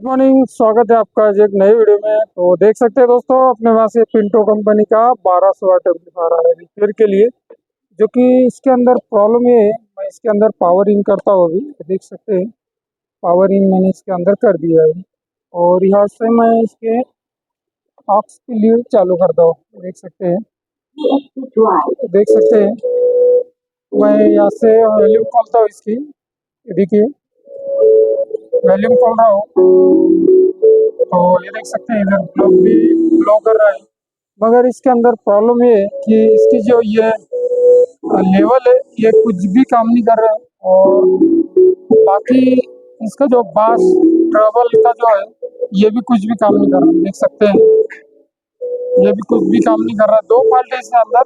Morning, स्वागत है आपका आज एक नई वीडियो में। तो देख सकते हैं दोस्तों, अपने पास ये पिंटो कंपनी का 1200 वाट एम्पलीफायर है रिपेयर के लिए। जो कि इसके अंदर प्रॉब्लम ये है, मैं इसके अंदर पावर इन करता हूँ। अभी देख सकते हैं पावर इन मैंने इसके अंदर कर दिया है और यहाँ से मैं इसके ऑक्स के लिए चालू करता हूँ। देख सकते हैं मैं यहाँ से वैल्यूम खोलता हूँ इसकी। देखिए वैल्यूम खोल रहा हूँ तो ये देख सकते हैं इधर ब्लॉक भी ब्लॉक कर रहा है। मगर इसके अंदर प्रॉब्लम ये है कि इसकी जो ये लेवल है ये कुछ भी काम नहीं कर रहा है। और बाकी इसका जो बास ट्रबल का जो है ये भी कुछ भी काम नहीं कर रहा है। देख सकते हैं ये भी कुछ भी काम नहीं कर रहा है। दो फॉल्ट है इसके अंदर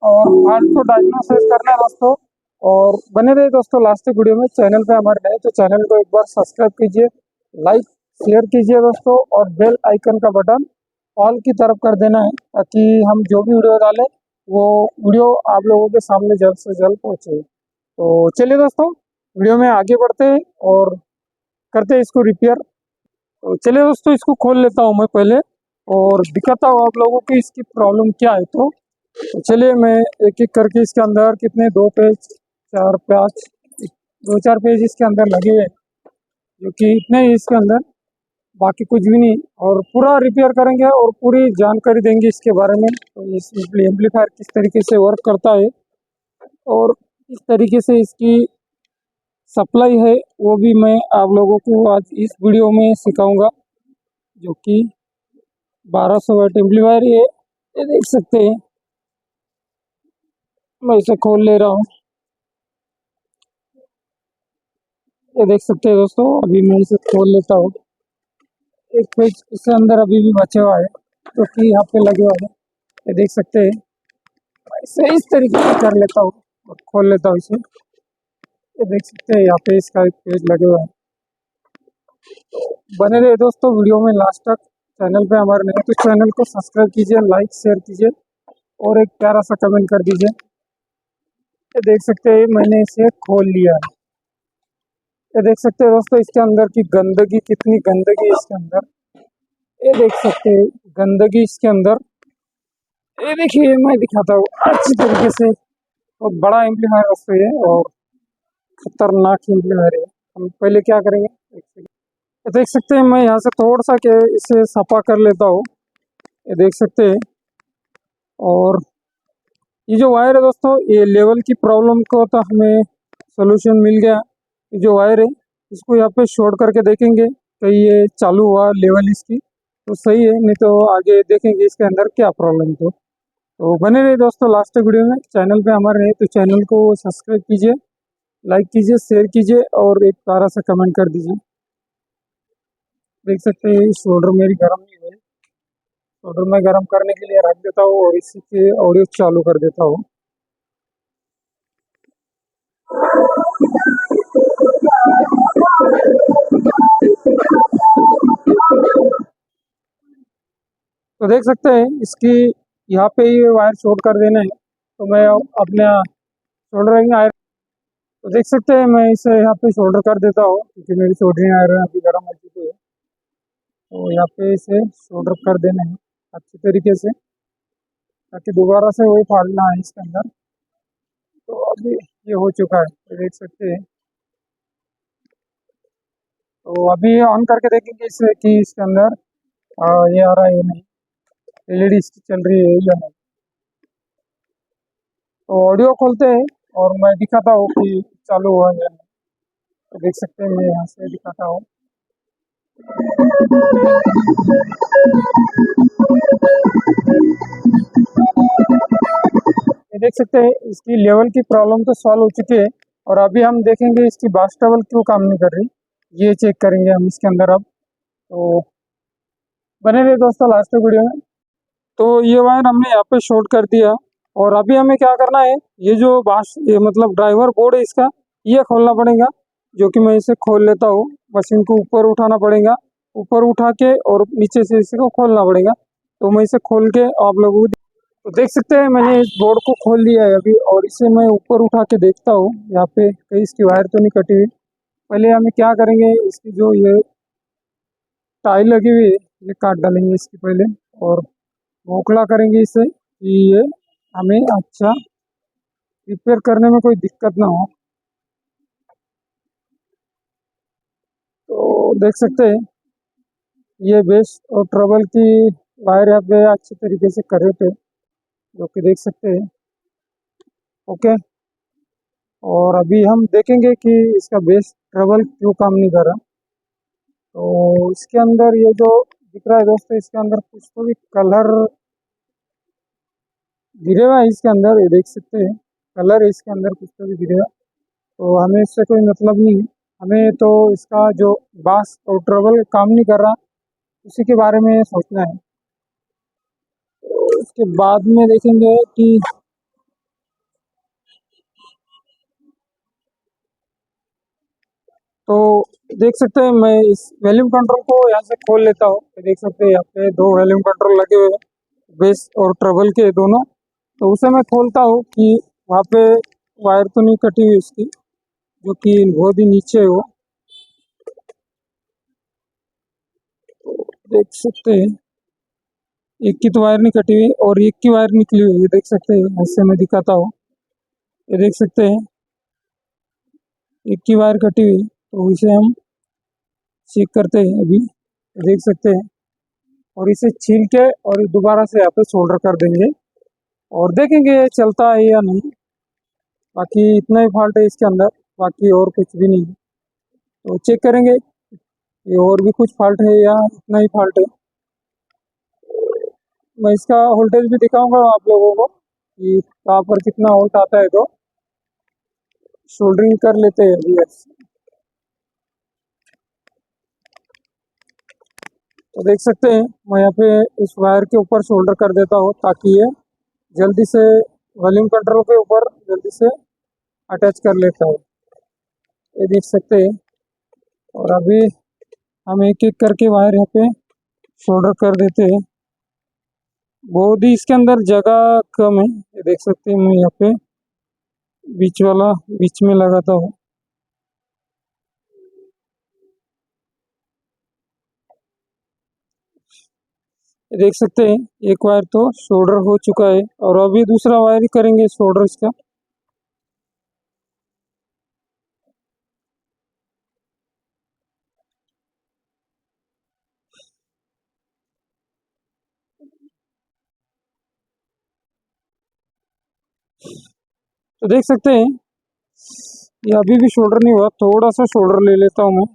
और फॉल्ट को डायग्नोसिस करना है दोस्तों। और बने रहे दोस्तों लास्ट तक वीडियो में। चैनल पे हमारे नए तो चैनल को एक बार सब्सक्राइब कीजिए, लाइक शेयर कीजिए दोस्तों, और बेल आइकन का बटन ऑल की तरफ कर देना है ताकि हम जो भी वीडियो डालें वो वीडियो आप लोगों के सामने जल्द से जल्द पहुंचे। तो चलिए दोस्तों वीडियो में आगे बढ़ते हैं और करते हैं इसको रिपेयर। तो चलिए दोस्तों इसको खोल लेता हूँ मैं पहले और दिखाता हूँ आप लोगों को इसकी प्रॉब्लम क्या है। तो चलिए मैं एक एक करके इसके अंदर कितने 2 पेज 4 5 2-4 पेज इसके अंदर लगे हैं, जो कि इतने ही इसके अंदर, बाकी कुछ भी नहीं। और पूरा रिपेयर करेंगे और पूरी जानकारी देंगे इसके बारे में। तो इस एम्पलीफायर किस तरीके से वर्क करता है और किस तरीके से इसकी सप्लाई है वो भी मैं आप लोगों को आज इस वीडियो में सिखाऊंगा। जो कि 1200 वाट एम्पलीफायर ये देख सकते हैं। मैं इसे खोल ले रहा हूँ। ये देख सकते हैं दोस्तों, अभी मैं इसे खोल लेता हूँ। एक पेज इसके अंदर अभी भी बचा हुआ है जो कि यहाँ पे लगे हुआ है। ये देख सकते हैं। मैं इसे इस तरीके से कर लेता हूँ और खोल लेता हूँ इसे। ये देख सकते हैं यहाँ पे इसका एक पेज लगे हुआ है। बने रहे दोस्तों वीडियो में लास्ट तक। चैनल पे हमारे नए तो चैनल को सब्सक्राइब कीजिए, लाइक शेयर कीजिए और एक प्यारा सा कमेंट कर दीजिए। ये देख सकते हैं मैंने इसे खोल लिया है। ये देख सकते हैं दोस्तों इसके अंदर की गंदगी, कितनी गंदगी है इसके अंदर। ये देख सकते हैं गंदगी इसके अंदर। ये देखिए मैं दिखाता हूँ अच्छी तरीके से। बहुत बड़ा एम्पलीफायर दोस्तों ये और खतरनाक एम्पलीफायर है। हम पहले क्या करेंगे, ये देख सकते हैं मैं यहाँ से थोड़ा सा के इसे सफा कर लेता हूँ। ये देख सकते हैं। और ये जो वायर है दोस्तों, ये लेवल की प्रॉब्लम को तो हमें सोल्यूशन मिल गया। ये जो वायर है इसको यहाँ पे शॉर्ट करके देखेंगे कहीं ये चालू हुआ लेवल इसकी तो सही है, नहीं तो आगे देखेंगे इसके अंदर क्या प्रॉब्लम। तो बने रहिए दोस्तों लास्ट वीडियो में। चैनल पे हमारे हैं तो चैनल को सब्सक्राइब कीजिए, लाइक कीजिए, शेयर कीजिए और एक प्यारा सा कमेंट कर दीजिए। देख सकते हैं शोल्डर मेरी गर्म नहीं हुई। शोल्डर मैं गर्म करने के लिए रख देता हूँ और इसी के ऑडियो चालू कर देता हूँ। तो देख सकते हैं इसकी यहाँ पे ये वायर शॉर्ट कर देना है। तो मैं अपने सोल्डरिंग आयरन, तो देख सकते हैं मैं इसे यहाँ पे शोल्डर कर देता हूँ क्योंकि मेरी सोल्डरिंग आयरन अभी गर्म हो चुकी है। तो यहाँ पे इसे शोल्डर कर देना है अच्छी तरीके से ताकि दोबारा से वही फॉल्ट ना आए इसके अंदर। तो अभी ये हो चुका है, तो देख सकते हैं। तो अभी ऑन करके देखेंगे इससे कि इसके अंदर ये आ रहा है या नहीं, एलईडी इसकी चल रही है या नहीं। तो ऑडियो खोलते हैं और मैं दिखाता हूँ कि चालू हुआ या नहीं। तो देख सकते हैं मैं यहाँ से दिखाता हूँ। ये देख सकते हैं इसकी लेवल की प्रॉब्लम तो सॉल्व हो चुकी है। और अभी हम देखेंगे इसकी बास ट्रबल क्यों काम नहीं कर रही, ये चेक करेंगे हम इसके अंदर अब। तो बने रहे दोस्तों लास्ट वीडियो में। तो ये वायर हमने यहाँ पे शॉर्ट कर दिया और अभी हमें क्या करना है, ये जो बास ये मतलब ड्राइवर बोर्ड है इसका ये खोलना पड़ेगा। जो कि मैं इसे खोल लेता हूँ। मशीन को ऊपर उठाना पड़ेगा, ऊपर उठा के और नीचे से इसको खोलना पड़ेगा। तो मैं इसे खोल के आप लोगों को तो देख सकते हैं मैंने इस बोर्ड को खोल लिया है अभी और इसे मैं ऊपर उठा के देखता हूँ यहाँ पे कहीं इसकी वायर तो नहीं कटी हुई। पहले हमें क्या करेंगे, इसकी जो ये टाई लगी हुई है, ये काट डालेंगे इसकी पहले और मोकला करेंगे इसे कि ये हमें अच्छा रिपेयर करने में कोई दिक्कत ना हो। तो देख सकते हैं ये बेस और ट्रबल की वायर यहाँ पे अच्छे तरीके से कर रहे थे, जो कि देख सकते हैं। ओके, और अभी हम देखेंगे कि इसका बेस ट्रबल क्यों काम नहीं कर रहा। तो इसके अंदर ये जो दिख रहा है दोस्तों, इसके अंदर कुछ तो भी कलर गिरे हुआ है इसके अंदर, ये देख सकते हैं कलर है इसके अंदर कुछ तो भी गिरे हुआ। तो हमें इससे कोई मतलब नहीं है, हमें तो इसका जो बास और ट्रबल काम नहीं कर रहा उसी के बारे में सोचना है। उसके बाद में देखेंगे कि तो देख सकते हैं मैं इस वॉल्यूम कंट्रोल को यहाँ से खोल लेता हूँ। देख सकते हैं यहाँ पे दो वॉल्यूम कंट्रोल लगे हुए हैं, बेस और ट्रबल के दोनों। तो उसे मैं खोलता हूँ कि वहाँ पे वायर तो नहीं कटी हुई उसकी, जो कि बहुत ही नीचे है वो। देख सकते हैं एक की तो वायर नहीं कटी हुई और एक की वायर निकली हुई है, देख सकते हैं। ऐसे मैं दिखाता हूँ, ये देख सकते हैं एक की वायर कटी हुई, तो इसे हम चेक करते हैं अभी, देख सकते हैं। और इसे छील के और दोबारा से यहाँ पे सोल्डर कर देंगे और देखेंगे ये चलता है या नहीं। बाकी इतना ही फॉल्ट है इसके अंदर, बाकी और कुछ भी नहीं। तो चेक करेंगे ये और भी कुछ फॉल्ट है या इतना ही फॉल्ट है। मैं इसका वोल्टेज भी दिखाऊंगा आप लोगों को कि कहाँ पर कितना वोल्ट आता है। तो सोल्डरिंग कर लेते हैं अभी ऐसे। तो देख सकते हैं मैं यहाँ पे इस वायर के ऊपर सोल्डर कर देता हूँ ताकि ये जल्दी से वॉल्यूम कंट्रोल के ऊपर जल्दी से अटैच कर लेता है, ये देख सकते हैं। और अभी हम एक एक करके वायर यहाँ पे सोल्डर कर देते हैं। बहुत ही इसके अंदर जगह कम है, ये देख सकते हैं। मैं यहाँ पे बीच वाला बीच में लगाता हूँ। ये देख सकते हैं एक वायर तो सोल्डर हो चुका है और अभी दूसरा वायर ही करेंगे सोल्डर इसका। तो देख सकते हैं ये अभी भी शोल्डर नहीं हुआ, थोड़ा सा शोल्डर ले लेता हूँ मैं,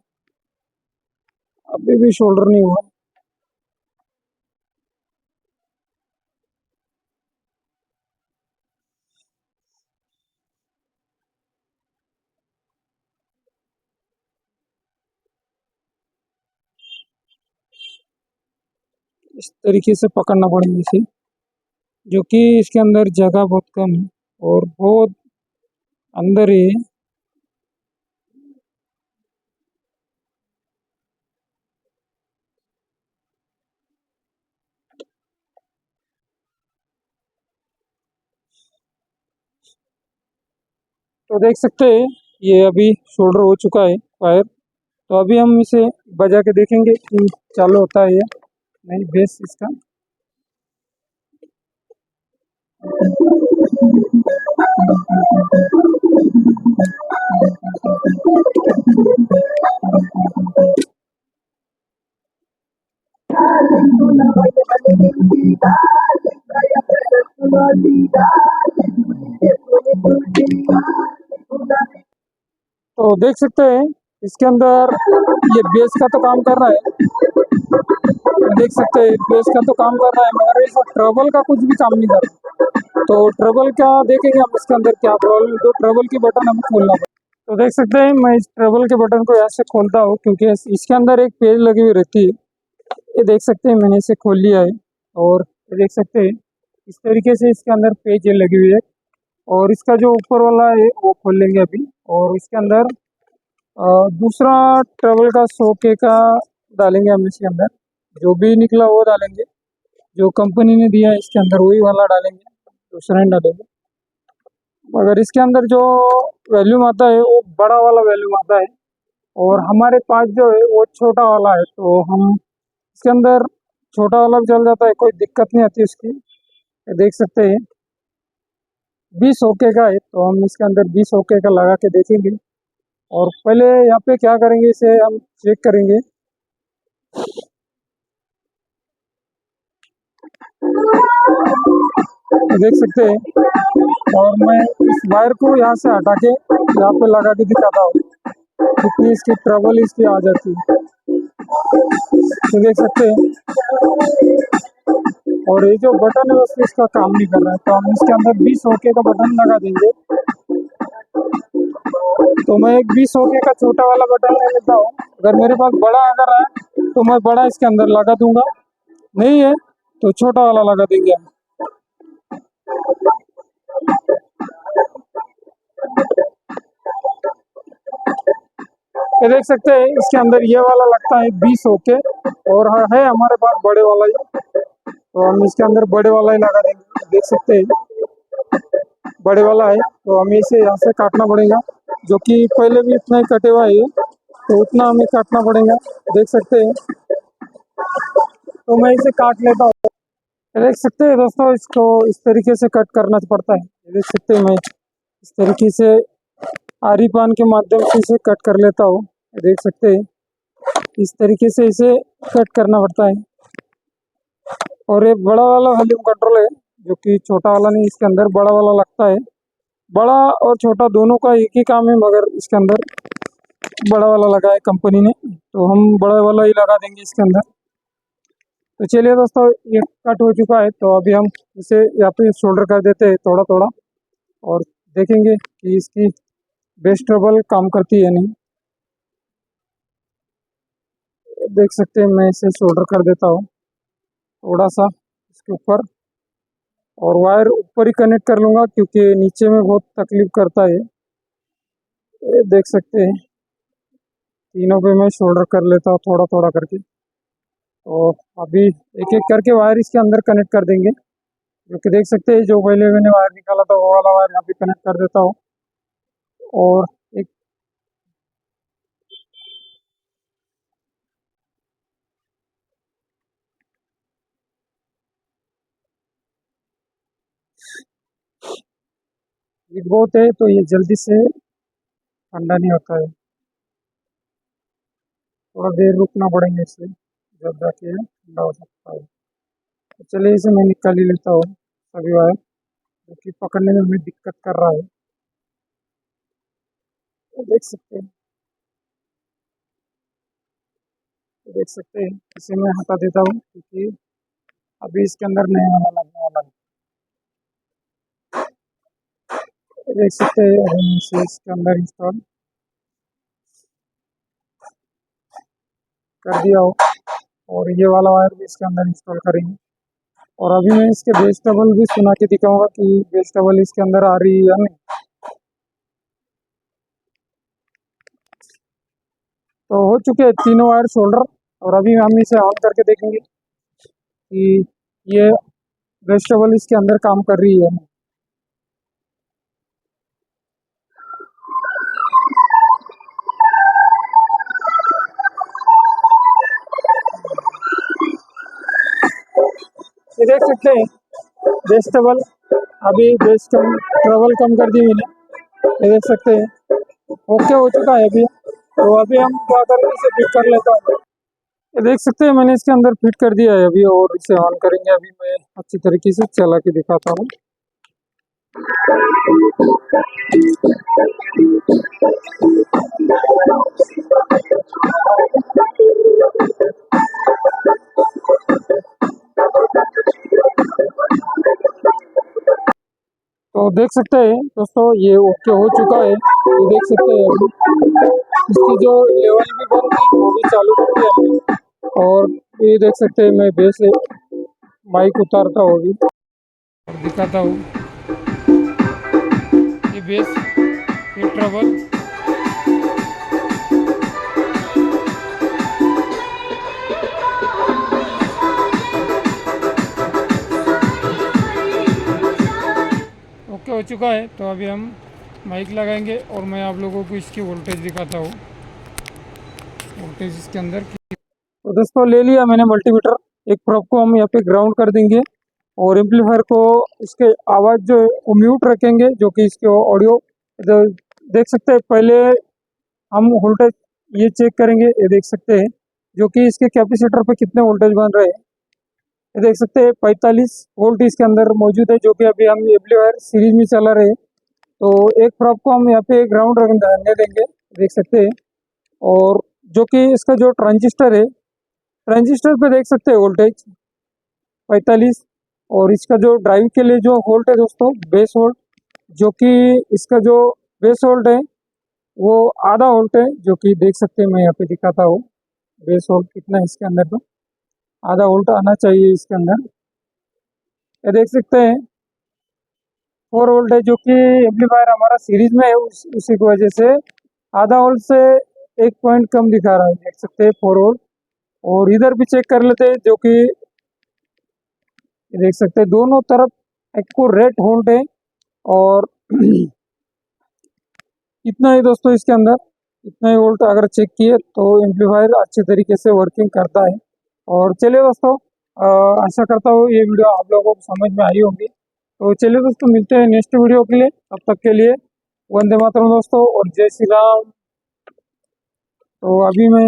अभी भी शोल्डर नहीं हुआ। इस तरीके से पकड़ना पड़ेगा इसे, जो कि इसके अंदर जगह बहुत कम है और बहुत अंदर है। तो देख सकते हैं ये अभी शोल्डर हो चुका है वायर। तो अभी हम इसे बजा के देखेंगे कि चालू होता है या नहीं बेस इसका। तो देख सकते हैं इसके अंदर ये बेस का तो काम कर रहा है, देख सकते हैं बेस का तो काम कर रहा है मगर इस ट्रबल का कुछ भी काम नहीं कर रहा। तो ट्रबल क्या देखेंगे हम इसके अंदर क्या प्रॉब्लम, तो ट्रबल की बटन हमें खोलना पड़ेगा। तो देख सकते हैं मैं इस ट्रबल के बटन को यहाँ से खोलता हूँ क्योंकि इसके अंदर एक पेज लगी हुई रहती है। ये देख सकते हैं मैंने इसे खोल लिया है और ये देख सकते हैं इस तरीके से इसके अंदर पेज लगी हुई है। और इसका जो ऊपर वाला है वो खोल लेंगे अभी और इसके अंदर दूसरा ट्रबल का 100K का डालेंगे हम इसके अंदर, जो भी निकला वो डालेंगे, जो कंपनी ने दिया है इसके अंदर वही वाला डालेंगे, दूसरा नहीं डालेंगे। मगर इसके अंदर जो वॉल्यूम आता है वो बड़ा वाला वॉल्यूम आता है और हमारे पास जो है वो छोटा वाला है। तो हम इसके अंदर छोटा वाला भी चल जाता है, कोई दिक्कत नहीं आती उसकी। ये देख सकते हैं 20 ओके का है, तो हम इसके अंदर 20 ओके का लगा के देखेंगे। और पहले यहाँ पे क्या करेंगे, इसे हम चेक करेंगे। देख सकते हैं, और मैं इस वायर को यहाँ से हटा के यहाँ पे लगा के दिखाता हूँ कितनी इसकी ट्रबल इसकी आ जाती है। तो देख सकते हैं, और ये जो बटन है उसमें इसका काम नहीं कर रहा है, तो हम इसके अंदर 20 ओके का बटन लगा देंगे। तो मैं एक 20 ओके का छोटा वाला बटन ले लेता हूँ। अगर मेरे पास बड़ा अगर है तो मैं बड़ा इसके अंदर लगा दूंगा, नहीं है तो छोटा वाला लगा देंगे हम। ये देख सकते हैं इसके अंदर ये वाला लगता है 20 ओके, और है हमारे पास बड़े वाला ही, तो हम इसके अंदर बड़े वाला ही लगा देंगे। देख सकते हैं बड़े वाला है, तो हमें इसे यहाँ से काटना पड़ेगा, जो कि पहले भी इतना ही कटे हुआ है, तो उतना हमें काटना पड़ेगा। देख सकते हैं, तो मैं इसे काट लेता हूँ। देख सकते हैं दोस्तों, इसको इस तरीके से कट करना पड़ता है। देख सकते हैं मैं इस तरीके से आरी पान के माध्यम से इसे कट कर लेता हूँ। देख सकते हैं इस तरीके से इसे कट करना पड़ता है। और ये बड़ा वाला वॉल्यूम कंट्रोल है, जो कि छोटा वाला नहीं, इसके अंदर बड़ा वाला लगता है। बड़ा और छोटा दोनों का एक ही काम है, मगर इसके अंदर बड़ा वाला लगा है कंपनी ने, तो हम बड़ा वाला ही लगा देंगे इसके अंदर। तो चलिए दोस्तों, ये कट हो चुका है, तो अभी हम इसे यहाँ पे शोल्डर कर देते हैं थोड़ा थोड़ा, और देखेंगे कि इसकी बेस ट्रबल काम करती है नहीं। देख सकते हैं मैं इसे शोल्डर कर देता हूँ थोड़ा सा इसके ऊपर, और वायर ऊपर ही कनेक्ट कर लूँगा क्योंकि नीचे में बहुत तकलीफ करता है। ये देख सकते हैं तीनों पे मैं शोल्डर कर लेता हूँ थोड़ा थोड़ा करके। तो अभी एक एक करके वायर इसके अंदर कनेक्ट कर देंगे, जो कि देख सकते हैं जो पहले मैंने वायर निकाला था वो वाला वायर यहाँ पे कनेक्ट कर देता हूँ। और एक हीट बहुत है, तो ये जल्दी से ठंडा नहीं होता है, थोड़ा देर रुकना पड़ेगा इससे, जब जाके ये ठंडा हो सकता है। तो चलिए इसे मैं निकाल ही लेता हूँ सभी वायर, जो कि पकड़ने में हमें दिक्कत कर रहा है। तो देख सकते हैं, इसे मैं हटा देता हूँ क्योंकि अभी इसके अंदर नया वाला लगने वाला है। देख सकते हैं हम इसे इसके अंदर इंस्टॉल कर दिया हो, और ये वाला वायर भी इसके अंदर इंस्टॉल करेंगे। और अभी मैं इसके बेस टेबल भी सुना के दिखाऊंगा कि बेस टेबल इसके अंदर आ रही है या नहीं। तो हो चुके हैं तीनों वायर शोल्डर, और अभी हम इसे ऑन करके देखेंगे कि ये बेस टेबल इसके अंदर काम कर रही है। ये देख सकते हैं बेस टेबल, अभी बेस ट्रबल कम कर दी मैंने। ये देख सकते हैं ओके हो चुका है अभी। तो अभी हम क्या करेंगे, इसे फिट कर लेता हूँ। ये देख सकते हैं मैंने इसके अंदर फिट कर दिया है अभी, और इसे ऑन करेंगे। अभी मैं अच्छी तरीके से चला के दिखाता हूँ। तो देख सकते हैं दोस्तों ये ओके हो चुका है। ये देख सकते हैं अभी इसकी जो लेवल भी बन गई वो भी चालू कर दिया हमने। और ये देख सकते हैं मैं बेस माइक उतारता हूँ अभी और दिखाता हूँ। ये बेस, ये ट्रबल, ओके हो चुका है। तो अभी हम माइक लगाएंगे और मैं आप लोगों को इसकी वोल्टेज दिखाता हूँ, वोल्टेज इसके अंदर की। तो तो दोस्तों ले लिया मैंने मल्टीमीटर। एक प्रोब को हम यहाँ पे ग्राउंड कर देंगे और एम्पलीफायर को इसके आवाज़ जो है वो म्यूट रखेंगे, जो कि इसके ऑडियो जो देख सकते हैं। पहले हम वोल्टेज ये चेक करेंगे, ये देख सकते हैं जो कि इसके कैपेसिटर पे कितने वोल्टेज बन रहे हैं। ये देख सकते हैं 45 वोल्ट इसके अंदर मौजूद है, जो कि अभी हम एम्पलीफायर सीरीज में चला रहे हैं। तो एक प्रोब को हम यहाँ पे ग्राउंड रखने देंगे, देख सकते हैं। और जो कि इसका जो ट्रांजिस्टर है, ट्रांजिस्टर पे देख सकते हैं वोल्टेज 45। और इसका जो ड्राइव के लिए जो वोल्ट है दोस्तों, बेस वोल्ट, जो कि इसका जो बेस वोल्ट है वो आधा वोल्ट है, जो कि देख सकते हैं। मैं यहाँ पे दिखाता हूँ बेस वोल्ट कितना है इसके अंदर। तो आधा वोल्ट आना चाहिए इसके अंदर। ये देख सकते हैं 4 वोल्ट है, जो कि एम्पलीफायर हमारा सीरीज में है, उसी की वजह से आधा वोल्ट से 1 पॉइंट कम दिखा रहा है, देख सकते हैं 4 वोल्ट। और इधर भी चेक कर लेते हैं, जो कि देख सकते हैं दोनों तरफ एक्यूरेट वोल्ट है। और इतना ही दोस्तों इसके अंदर, इतना ही वोल्ट अगर चेक किए तो एम्पलीफायर अच्छे तरीके से वर्किंग करता है। और चलिए दोस्तों, आशा करता हूँ ये वीडियो आप लोगों को समझ में आई होगी। तो चलिए दोस्तों, मिलते हैं नेक्स्ट वीडियो के लिए। तब तक के लिए वंदे मातरम दोस्तों और जय श्री राम। तो अभी मैं